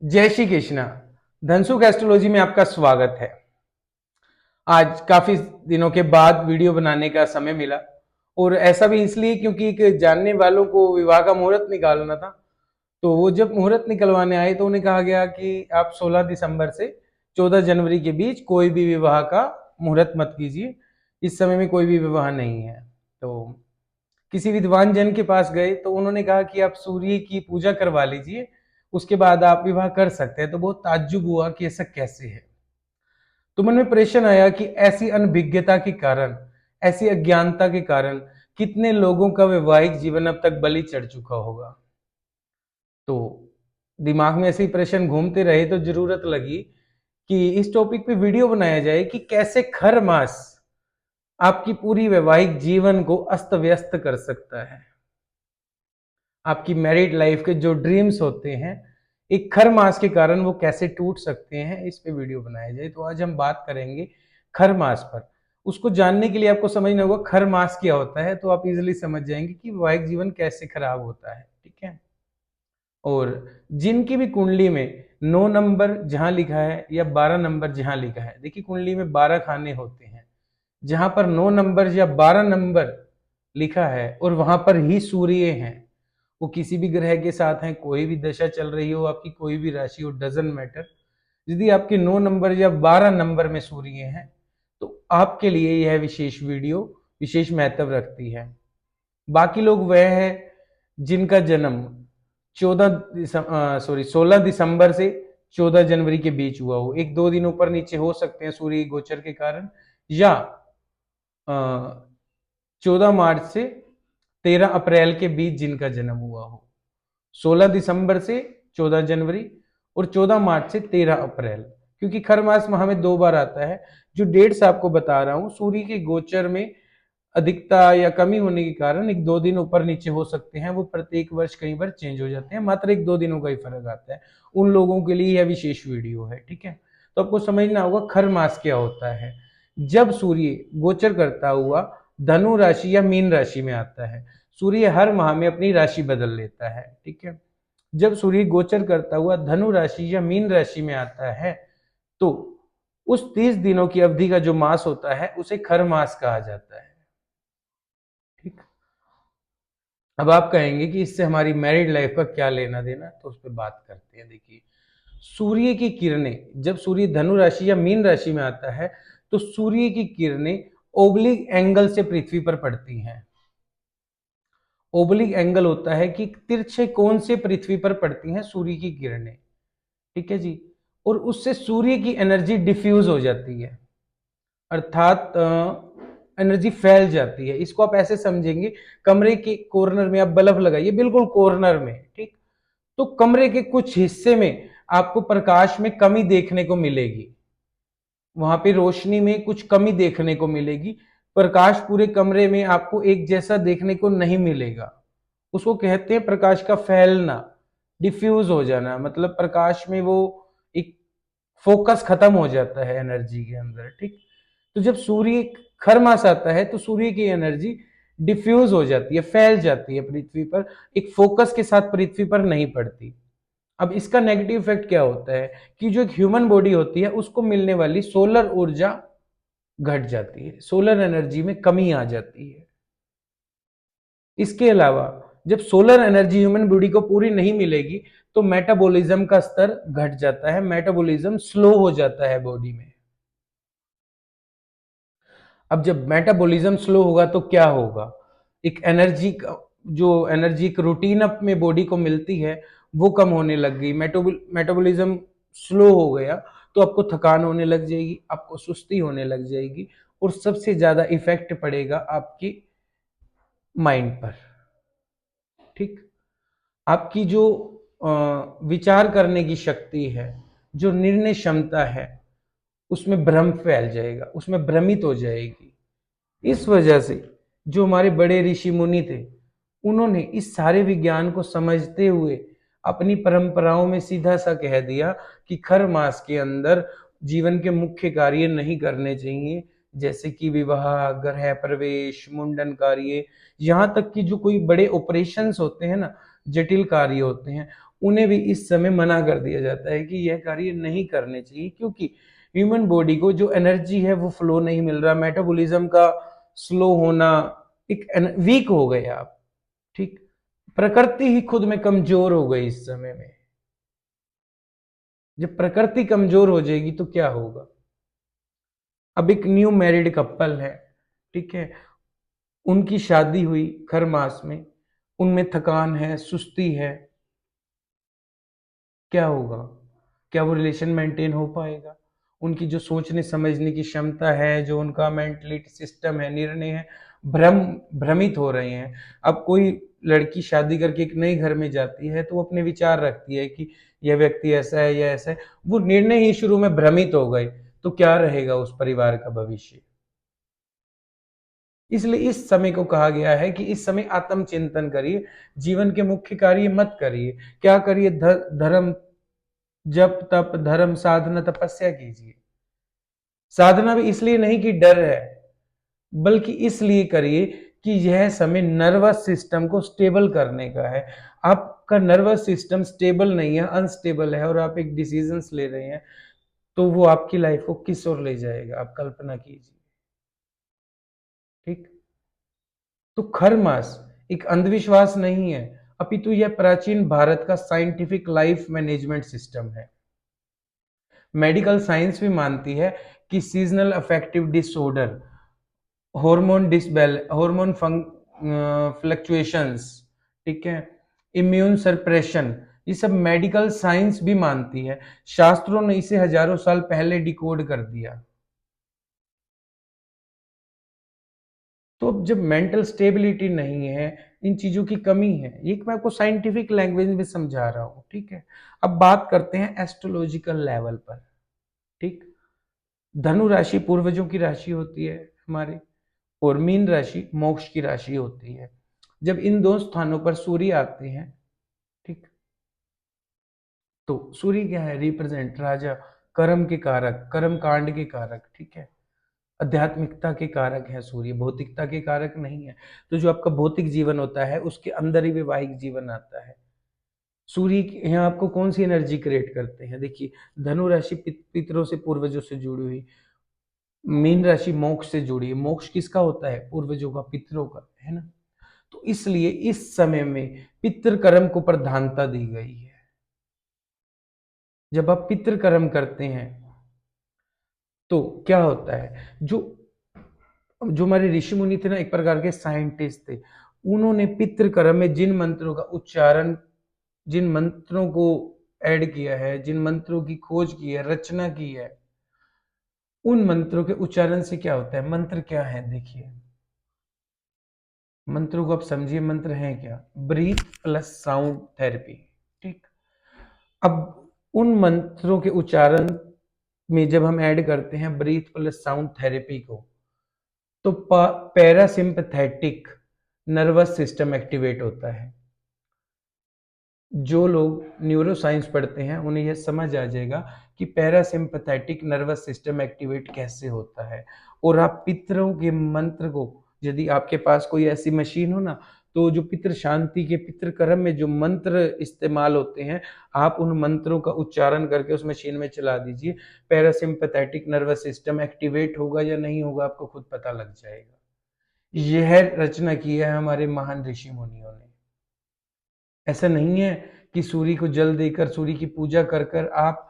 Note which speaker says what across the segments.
Speaker 1: जय श्री कृष्णा। धनसुख एस्ट्रोलॉजी में आपका स्वागत है। आज काफी दिनों के बाद वीडियो बनाने का समय मिला और ऐसा भी इसलिए क्योंकि एक जानने वालों को विवाह का मुहूर्त निकालना था। तो वो जब मुहूर्त निकलवाने आए तो उन्हें कहा गया कि आप 16 दिसंबर से 14 जनवरी के बीच कोई भी विवाह का मुहूर्त मत कीजिए, इस समय में कोई भी विवाह नहीं है। तो किसी विद्वान जन के पास गए तो उन्होंने कहा कि आप सूर्य की पूजा करवा लीजिए, उसके बाद आप विवाह कर सकते हैं। तो बहुत ताज्जुब हुआ कि ऐसा कैसे है। तो मन में प्रश्न आया कि ऐसी अनभिज्ञता के कारण, ऐसी अज्ञानता के कारण कितने लोगों का वैवाहिक जीवन अब तक बलि चढ़ चुका होगा। तो दिमाग में ऐसे ही प्रश्न घूमते रहे तो जरूरत लगी कि इस टॉपिक पे वीडियो बनाया जाए कि कैसे खर मास आपकी पूरी वैवाहिक जीवन को अस्त व्यस्त कर सकता है। आपकी मैरिड लाइफ के जो ड्रीम्स होते हैं एक खर मास के कारण वो कैसे टूट सकते हैं, इस पे वीडियो बनाया जाए। तो आज हम बात करेंगे खर मास पर। उसको जानने के लिए आपको समझना होगा खर मास क्या होता है, तो आप इजिली समझ जाएंगे कि वैवाहिक जीवन कैसे खराब होता है। ठीक है। और जिनकी भी कुंडली में 9 नंबर जहां लिखा है या 12 नंबर जहां लिखा है, देखिए कुंडली में 12 खाने होते हैं, जहां पर 9 नंबर या 12 नंबर लिखा है और वहां पर ही सूर्य हैं, वो किसी भी ग्रह के साथ हैं, कोई भी दशा चल रही हो, आपकी कोई भी राशि हो, डजेंट मैटर। यदि आपके 9 नंबर या 12 नंबर में सूर्य हैं तो आपके लिए यह विशेष वीडियो विशेष महत्व रखती है। बाकी लोग वह है जिनका जन्म 16 दिसंबर से 14 जनवरी के बीच हुआ हो। एक दो दिन ऊपर नीचे हो सकते हैं सूर्य गोचर के कारण, या 14 मार्च से 13 अप्रैल के बीच जिनका जन्म हुआ हो। 16 दिसंबर से 14 जनवरी और 14 मार्च से 13 अप्रैल, क्योंकि खर मास माह में 2 बार आता है। जो डेट्स आपको बता रहा हूं सूर्य के गोचर में अधिकता या कमी होने के कारण एक दो दिन ऊपर नीचे हो सकते हैं, वो प्रत्येक वर्ष कई बार चेंज हो जाते हैं, मात्र एक दो दिनों का ही फर्क आता है। उन लोगों के लिए यह विशेष वीडियो है। ठीक है। तो आपको समझना होगा खर मास क्या होता है। जब सूर्य गोचर करता हुआ धनु राशि या मीन राशि में आता है, सूर्य हर माह में अपनी राशि बदल लेता है। ठीक है। जब सूर्य गोचर करता हुआ धनु राशि या मीन राशि में आता है तो उस 30 दिनों की अवधि का जो मास होता है उसे खर मास कहा जाता है। ठीक। अब आप कहेंगे कि इससे हमारी मैरिड लाइफ का क्या लेना देना, तो उस पर बात करते हैं। देखिए, सूर्य की किरणें जब सूर्य धनु राशि या मीन राशि में आता है तो सूर्य की किरणें ओब्लिक एंगल से पृथ्वी पर पड़ती हैं। ओब्लिक एंगल होता है कि तिरछे कोण से पृथ्वी पर पड़ती हैं सूर्य की किरणें। ठीक है जी। और उससे सूर्य की एनर्जी डिफ्यूज हो जाती है, अर्थात एनर्जी फैल जाती है। इसको आप ऐसे समझेंगे, कमरे के कॉर्नर में आप बल्ब लगाइए, बिल्कुल कॉर्नर में, ठीक, तो कमरे के कुछ हिस्से में आपको प्रकाश में कमी देखने को मिलेगी, वहां पे रोशनी में कुछ कमी देखने को मिलेगी। प्रकाश पूरे कमरे में आपको एक जैसा देखने को नहीं मिलेगा। उसको कहते हैं प्रकाश का फैलना, डिफ्यूज हो जाना, मतलब प्रकाश में वो एक फोकस खत्म हो जाता है एनर्जी के अंदर। ठीक। तो जब सूर्य खर मास आता है तो सूर्य की एनर्जी डिफ्यूज हो जाती है, फैल जाती है पृथ्वी पर, एक फोकस के साथ पृथ्वी पर नहीं पड़ती। अब इसका नेगेटिव इफेक्ट क्या होता है कि जो एक ह्यूमन बॉडी होती है उसको मिलने वाली सोलर ऊर्जा घट जाती है, सोलर एनर्जी में कमी आ जाती है। इसके अलावा जब सोलर एनर्जी ह्यूमन बॉडी को पूरी नहीं मिलेगी तो मेटाबॉलिज्म का स्तर घट जाता है, मेटाबॉलिज्म स्लो हो जाता है बॉडी में। अब जब मेटाबॉलिज्म स्लो होगा तो क्या होगा, एक एनर्जी जो एनर्जी एक रूटीन अप में बॉडी को मिलती है वो कम होने लग गई, मेटाबॉलिज्म स्लो हो गया तो आपको थकान होने लग जाएगी, आपको सुस्ती होने लग जाएगी और सबसे ज्यादा इफेक्ट पड़ेगा आपकी माइंड पर। ठीक। आपकी जो विचार करने की शक्ति है, जो निर्णय क्षमता है, उसमें भ्रम फैल जाएगा, उसमें भ्रमित हो जाएगी। इस वजह से जो हमारे बड़े ऋषि मुनि थे उन्होंने इस सारे विज्ञान को समझते हुए अपनी परंपराओं में सीधा सा कह दिया कि खर मास के अंदर जीवन के मुख्य कार्य नहीं करने चाहिए, जैसे कि विवाह, गृह प्रवेश, मुंडन कार्य, यहाँ तक कि जो कोई बड़े ऑपरेशंस होते हैं ना, जटिल कार्य होते हैं, उन्हें भी इस समय मना कर दिया जाता है कि यह कार्य नहीं करने चाहिए, क्योंकि ह्यूमन बॉडी को जो एनर्जी है वो फ्लो नहीं मिल रहा, मेटाबॉलिज्म का स्लो होना, एक वीक हो गए आप। ठीक, प्रकृति ही खुद में कमजोर हो गई इस समय में। जब प्रकृति कमजोर हो जाएगी तो क्या होगा? अब एक न्यू मैरिड कपल है, ठीक है, उनकी शादी हुई खर मास में, उनमें थकान है, सुस्ती है, क्या होगा? क्या वो रिलेशन मेंटेन हो पाएगा? उनकी जो सोचने समझने की क्षमता है, जो उनका मेंटलिटी सिस्टम है, निर्णय है, भ्रमित हो रहे हैं। अब कोई लड़की शादी करके एक नए घर में जाती है तो वो अपने विचार रखती है कि यह व्यक्ति ऐसा है या ऐसा है, वो निर्णय ही शुरू में भ्रमित हो गए, तो क्या रहेगा उस परिवार का भविष्य? इसलिए इस समय को कहा गया है कि इस समय आत्मचिंतन करिए, जीवन के मुख्य कार्य मत करिए। क्या करिए? धर्म, जप तप धर्म साधना तपस्या कीजिए। साधना भी इसलिए नहीं कि डर है, बल्कि इसलिए करिए कि यह समय नर्वस सिस्टम को स्टेबल करने का है। आपका नर्वस सिस्टम स्टेबल नहीं है, अनस्टेबल है, और आप एक डिसीजंस ले रहे हैं, तो वो आपकी लाइफ को किस ओर ले जाएगा, आप कल्पना कीजिए। ठीक, तो खरमास एक अंधविश्वास नहीं है, अपितु यह प्राचीन भारत का साइंटिफिक लाइफ मैनेजमेंट सिस्टम है। मेडिकल साइंस भी मानती है कि seasonal affective disorder, hormone fluctuations, ठीक है, इम्यून सप्रेशन, ये सब मेडिकल साइंस भी मानती है। शास्त्रों ने इसे हजारों साल पहले डिकोड कर दिया। तो अब जब मेंटल स्टेबिलिटी नहीं है, इन चीजों की कमी है, ये मैं आपको साइंटिफिक लैंग्वेज में समझा रहा हूं, ठीक है। अब बात करते हैं एस्ट्रोलॉजिकल लेवल पर। ठीक, धनु राशि पूर्वजों की राशि होती है हमारी, और मीन राशि मोक्ष की राशि होती है। जब इन दो स्थानों पर सूर्य आते हैं, ठीक, तो सूर्य क्या है? रिप्रेजेंट राजा, कर्म के कारक, कर्म कांड के कारक, ठीक है, आध्यात्मिकता के कारक है सूर्य, भौतिकता के कारक नहीं है। तो जो आपका भौतिक जीवन होता है उसके अंदर ही वैवाहिक जीवन आता है। सूर्य यहाँ आपको कौन सी एनर्जी क्रिएट करते हैं? देखिए, धनु राशि पितरों से पूर्वजों से जुड़ी हुई, मीन राशि मोक्ष से जुड़ी है। मोक्ष किसका होता है? पूर्वजों का, पितरों का, है ना। तो इसलिए इस समय में पितृ कर्म को प्रधानता दी गई है। जब आप पितृ कर्म करते हैं तो क्या होता है? जो जो हमारे ऋषि मुनि थे ना, एक प्रकार के साइंटिस्ट थे, उन्होंने पितृ कर्म में जिन मंत्रों का उच्चारण, जिन मंत्रों को ऐड किया है, जिन मंत्रों की खोज की है, रचना की है, उन मंत्रों के उच्चारण से क्या होता है? मंत्र क्या है? देखिए, मंत्रों को आप समझिए, मंत्र है क्या? Breath plus sound therapy. ठीक, अब उन मंत्रों के उच्चारण में जब हम ऐड करते हैं ब्रीथ प्लस साउंड थेरेपी को, तो पैरासिम्पथेटिक नर्वस सिस्टम एक्टिवेट होता है। जो लोग न्यूरो साइंस पढ़ते हैं उन्हें यह समझ आ जाएगा कि पैरासिम्पथेटिक नर्वस सिस्टम एक्टिवेट कैसे होता है। और आप पितरों के मंत्र को, यदि आपके पास कोई ऐसी मशीन हो ना, तो जो पितृ शांति के, पितृ कर्म में जो मंत्र इस्तेमाल होते हैं, आप उन मंत्रों का उच्चारण करके उस मशीन में चला दीजिए, पैरासिम्पथेटिक नर्वस सिस्टम एक्टिवेट होगा या नहीं होगा आपको खुद पता लग जाएगा। यह रचना की है हमारे महान ऋषि मुनियों ने। ऐसा नहीं है कि सूर्य को जल देकर, सूर्य की पूजा कर कर आप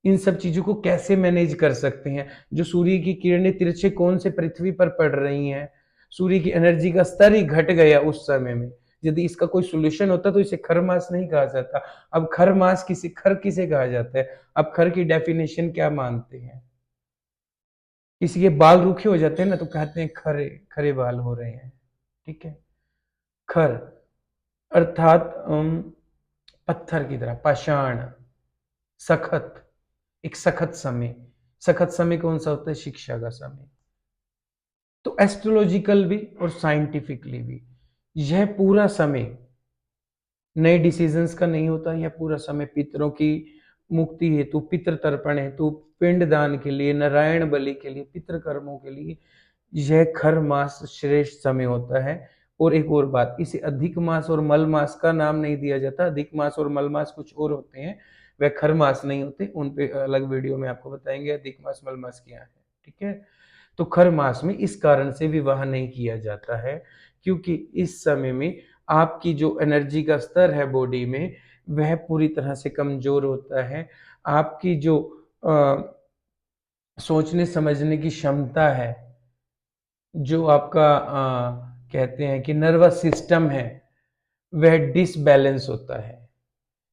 Speaker 1: इन सब चीजों को कैसे मैनेज कर सकते हैं। जो सूर्य की किरणें तिरछे कोण से पृथ्वी पर पड़ रही हैं, सूर्य की एनर्जी का स्तर ही घट गया उस समय में। यदि इसका कोई सोल्यूशन होता तो इसे खरमास नहीं कहा जाता। अब खरमास किसे कहा जाता है? अब खर की डेफिनेशन क्या मानते हैं? किसी के बाल रूखे हो जाते हैं ना, तो कहते हैं खरे खरे बाल हो रहे हैं। ठीक है, खर अर्थात पत्थर की तरह, पाषाण, सखत, एक सखत समय। सखत समय कौन सा होता है? शिक्षा का समय। तो एस्ट्रोलॉजिकल भी और साइंटिफिकली भी यह पूरा समय नए डिसीजंस का नहीं होता। यह पूरा समय पितरों की मुक्ति हेतु, पितृ तर्पण हेतु, पिंड दान के लिए, नारायण बलि के लिए, पितृ कर्मों के लिए यह खर मास श्रेष्ठ समय होता है। और एक और बात, इसे अधिक मास और मल मास का नाम नहीं दिया जाता। अधिक मास और मल मास कुछ और होते हैं, वह खर मास नहीं होते, उन पे अलग वीडियो में आपको बताएंगे अधिक मास मल मास क्या है। ठीक है, तो खर मास में इस कारण से विवाह नहीं किया जाता है क्योंकि इस समय में आपकी जो एनर्जी का स्तर है बॉडी में वह पूरी तरह से कमजोर होता है। आपकी जो सोचने समझने की क्षमता है, जो आपका कहते हैं कि नर्वस सिस्टम है, वह डिसबैलेंस होता है,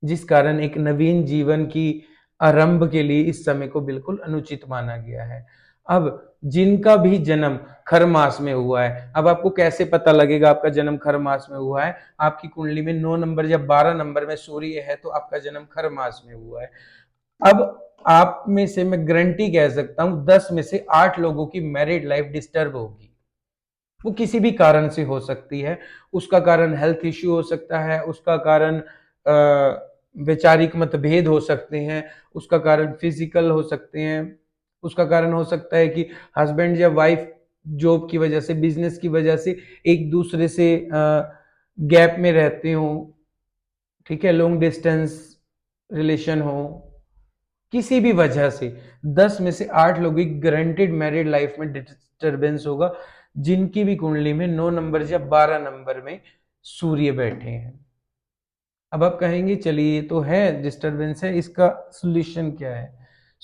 Speaker 1: जिस कारण एक नवीन जीवन की आरंभ के लिए इस समय को बिल्कुल अनुचित माना गया है। अब जिनका भी जन्म खर मास में हुआ है, अब आपको कैसे पता लगेगा आपका जन्म खर मास में हुआ है? आपकी कुंडली में 9 नंबर या 12 नंबर में सूर्य है तो आपका जन्म खर मास में हुआ है। अब आप में से मैं गारंटी कह सकता हूं 10 में से 8 लोगों की मैरिड लाइफ डिस्टर्ब होगी। वो किसी भी कारण से हो सकती है। उसका कारण हेल्थ इश्यू हो सकता है, उसका कारण वैचारिक मतभेद हो सकते हैं, उसका कारण फिजिकल हो सकते हैं, उसका कारण हो सकता है कि हस्बैंड या वाइफ जॉब की वजह से, बिजनेस की वजह से एक दूसरे से गैप में रहते हो। ठीक है, लॉन्ग डिस्टेंस रिलेशन हो, किसी भी वजह से 10 में से 8 लोगों की गारंटेड मैरिड लाइफ में डिस्टरबेंस होगा, जिनकी भी कुंडली में 9 नंबर या 12 नंबर में सूर्य बैठे हैं। अब आप कहेंगे चलिए ये तो है, डिस्टरबेंस है, इसका सॉल्यूशन क्या है?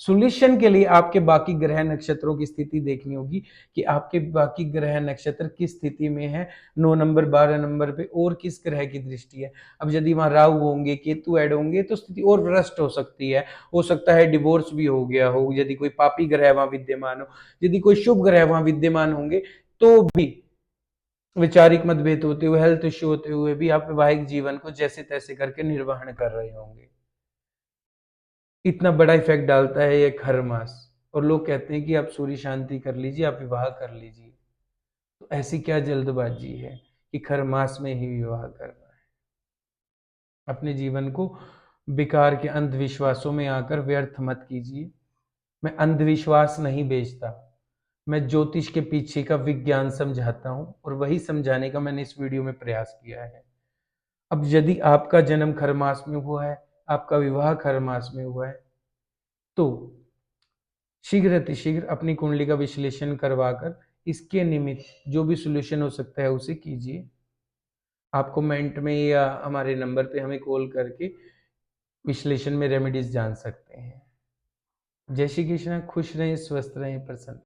Speaker 1: सॉल्यूशन के लिए आपके बाकी ग्रह नक्षत्रों की स्थिति देखनी होगी कि आपके बाकी ग्रह नक्षत्र किस स्थिति में है, 9 नंबर 12 नंबर पे और किस ग्रह की दृष्टि है। अब यदि वहां राहु होंगे, केतु ऐड होंगे तो स्थिति और भ्रष्ट हो सकती है, हो सकता है डिवोर्स भी हो गया हो, यदि कोई पापी ग्रह वहां विद्यमान हो। यदि कोई शुभ ग्रह वहां विद्यमान होंगे तो भी वैचारिक मतभेद होते हुए, हेल्थ इश्यू होते हुए भी आप वैवाहिक जीवन को जैसे तैसे करके निर्वहन कर रहे होंगे। इतना बड़ा इफेक्ट डालता है ये खर मास। और लोग कहते हैं कि आप सूर्य शांति कर लीजिए, आप विवाह कर लीजिए। तो ऐसी क्या जल्दबाजी है कि खर मास में ही विवाह करना है? अपने जीवन को बेकार के अंधविश्वासों में आकर व्यर्थ मत कीजिए। मैं अंधविश्वास नहीं बेचता, मैं ज्योतिष के पीछे का विज्ञान समझाता हूं और वही समझाने का मैंने इस वीडियो में प्रयास किया है। अब यदि आपका जन्म खर मास में हुआ है, आपका विवाह खर मास में हुआ है, तो शीघ्र अतिशीघ्र अपनी कुंडली का विश्लेषण करवाकर इसके निमित्त जो भी सोल्यूशन हो सकता है उसे कीजिए। आप कमेंट में या हमारे नंबर पे हमें कॉल करके विश्लेषण में रेमेडीज जान सकते हैं। जय श्री कृष्ण, खुश रहें, स्वस्थ रहें, प्रसन्न।